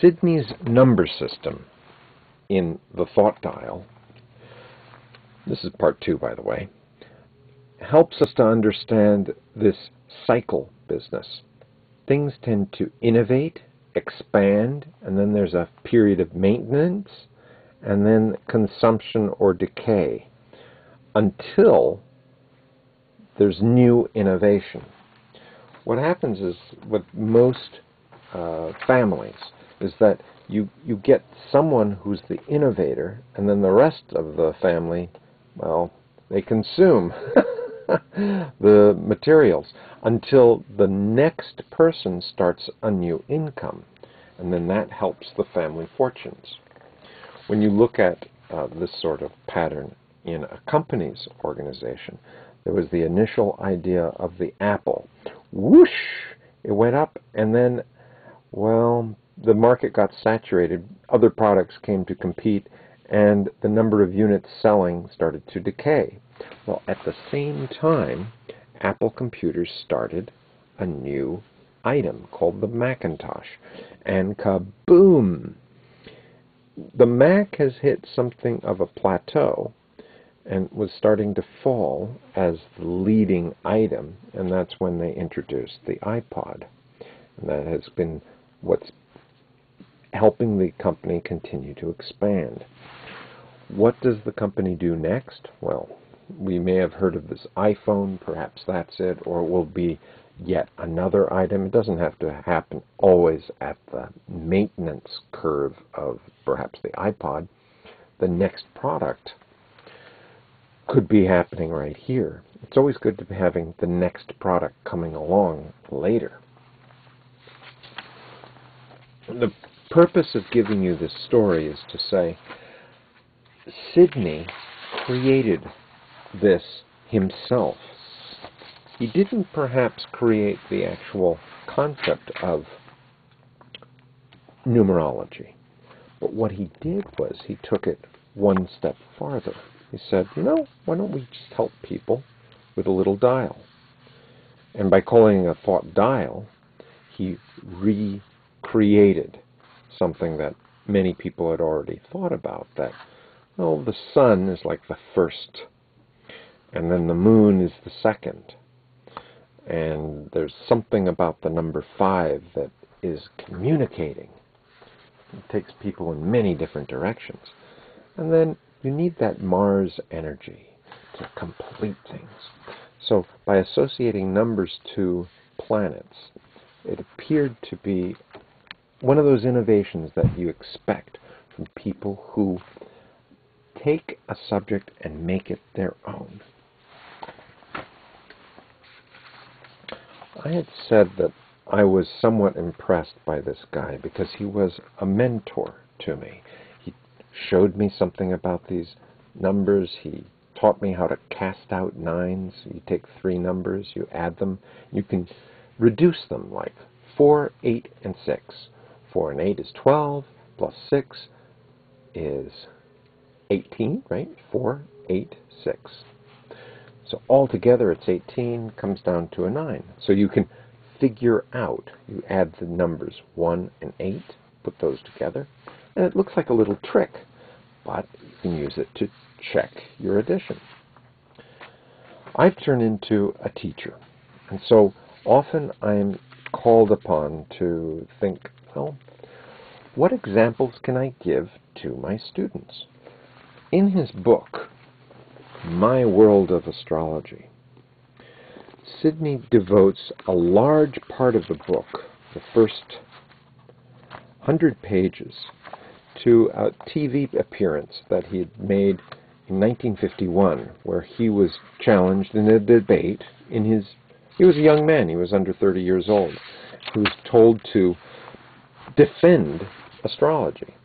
Sidney's number system in the thought dial, this is part 2 by the way, helps us to understand this cycle business. Things tend to innovate, expand, and then there's a period of maintenance, and then consumption or decay, until there's new innovation. What happens is, with most families, is that you get someone who's the innovator, and then the rest of the family, well, they consume the materials until the next person starts a new income, and then that helps the family fortunes. When you look at this sort of pattern in a company's organization, there was the initial idea of the apple. Whoosh! It went up, and then, well, the market got saturated. Other products came to compete, and the number of units selling started to decay. Well, at the same time, Apple computers started a new item called the Macintosh, and kaboom! The Mac has hit something of a plateau and was starting to fall as the leading item, and that's when they introduced the iPod. And that has been what's helping the company continue to expand. What does the company do next? Well, we may have heard of this iPhone, perhaps that's it, or it will be yet another item. It doesn't have to happen always at the maintenance curve of perhaps the iPod. The next product could be happening right here. It's always good to be having the next product coming along later. The purpose of giving you this story is to say Sidney created this himself. He didn't perhaps create the actual concept of numerology, but what he did was he took it one step farther. He said, you know, why don't we just help people with a little dial? And by calling it a thought dial, he recreated something that many people had already thought about, that, well, the sun is like the first, and then the moon is the second. And there's something about the number 5 that is communicating. It takes people in many different directions. And then you need that Mars energy to complete things. So by associating numbers to planets, it appeared to be one of those innovations that you expect from people who take a subject and make it their own. I had said that I was somewhat impressed by this guy because he was a mentor to me. He showed me something about these numbers. He taught me how to cast out nines. You take 3 numbers, you add them. You can reduce them, like 4, 8, and 6. 4 and 8 is 12, plus 6 is 18, right? 4, 8, 6. So altogether it's 18, comes down to a 9. So you can figure out, you add the numbers 1 and 8, put those together, and it looks like a little trick, but you can use it to check your addition. I've turned into a teacher, and so often I'm called upon to think, well, what examples can I give to my students? In his book, My World of Astrology, Sidney devotes a large part of the book, the first 100 pages, to a TV appearance that he had made in 1951, where he was challenged in a debate. He was a young man, he was under 30 years old, who was told to defend astrology.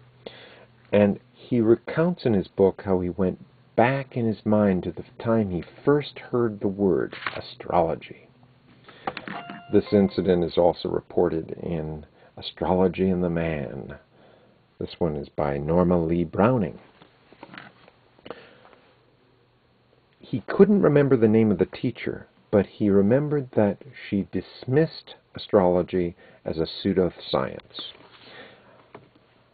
And he recounts in his book how he went back in his mind to the time he first heard the word astrology. This incident is also reported in Astrology and the Man. This one is by Norma Lee Browning. He couldn't remember the name of the teacher, but he remembered that she dismissed astrology as a pseudoscience.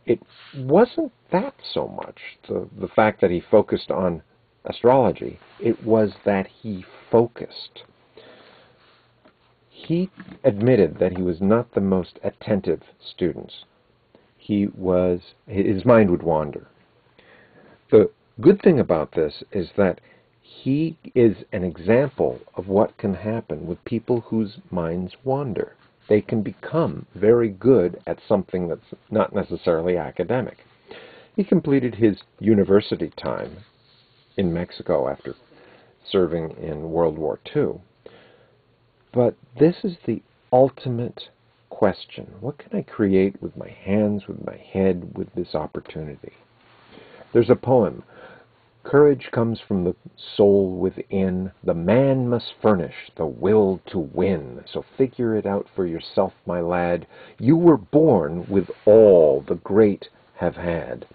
it wasn't that so much the fact that he focused on astrology. It was that he focused. He admitted that he was not the most attentive student. His mind would wander. The good thing about this is that he is an example of what can happen with people whose minds wander. They can become very good at something that's not necessarily academic. He completed his university time in Mexico after serving in World War II. But this is the ultimate question. What can I create with my hands, with my head, with this opportunity? There's a poem. Courage comes from the soul within. The man must furnish the will to win. So figure it out for yourself, my lad. You were born with all the great have had.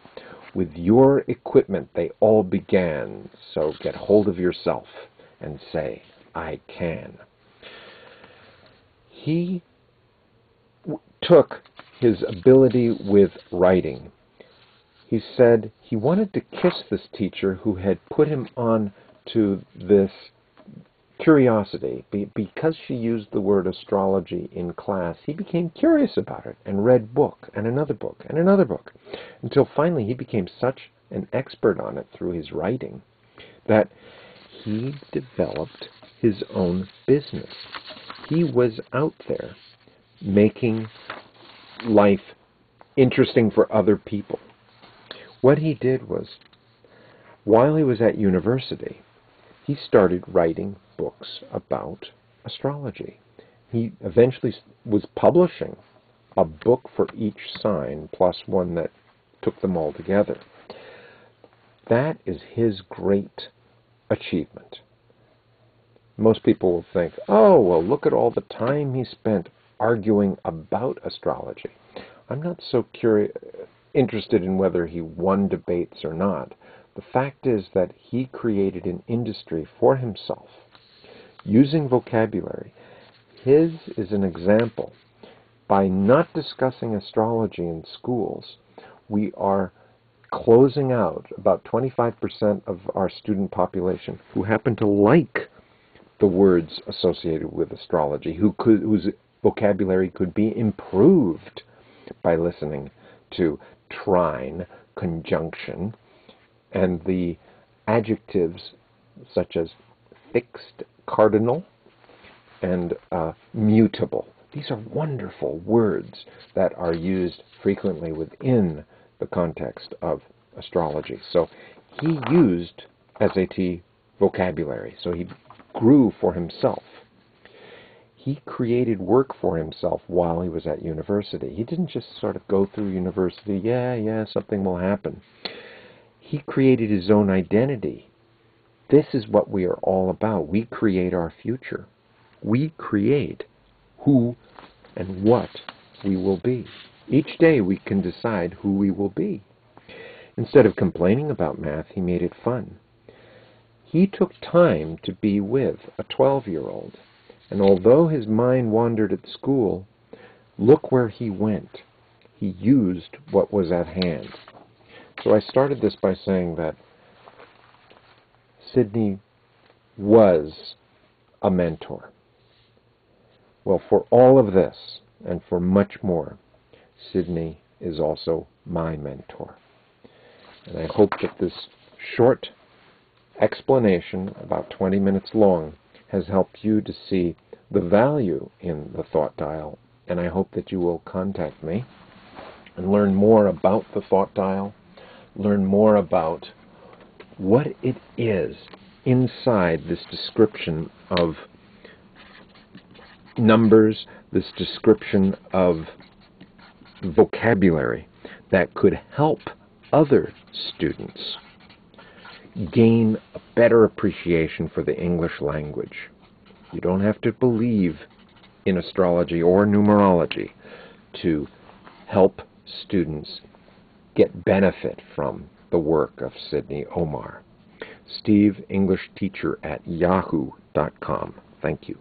With your equipment they all began. So get hold of yourself and say, I can. He took his ability with writing. He said he wanted to kiss this teacher who had put him on to this curiosity. Because she used the word astrology in class, he became curious about it and read book and another book and another book, until finally he became such an expert on it through his writing that he developed his own business. He was out there making life interesting for other people. What he did was, while he was at university, he started writing books about astrology. He eventually was publishing a book for each sign, plus one that took them all together. That is his great achievement. Most people will think, oh, well, look at all the time he spent arguing about astrology. I'm not so interested in whether he won debates or not. The fact is that he created an industry for himself using vocabulary. His is an example. By not discussing astrology in schools, we are closing out about 25% of our student population who happen to like the words associated with astrology, whose vocabulary could be improved by listening to trine, conjunction, and the adjectives such as fixed, cardinal, and mutable. These are wonderful words that are used frequently within the context of astrology. So he used SAT vocabulary, so he grew for himself. He created work for himself while he was at university. He didn't just sort of go through university, yeah, something will happen. He created his own identity. This is what we are all about. We create our future. We create who and what we will be. Each day we can decide who we will be. Instead of complaining about math, he made it fun. He took time to be with a 12-year-old. And although his mind wandered at school, look where he went. He used what was at hand. So I started this by saying that Sidney was a mentor. Well, for all of this and for much more, Sidney is also my mentor. And I hope that this short explanation, about 20 minutes long, has helped you to see the value in the thought dial, and I hope that you will contact me and learn more about the thought dial, learn more about what it is inside this description of numbers, this description of vocabulary that could help other students gain a better appreciation for the English language. You don't have to believe in astrology or numerology to help students get benefit from the work of Sidney Omarr. Steve, English teacher at yahoo.com. Thank you.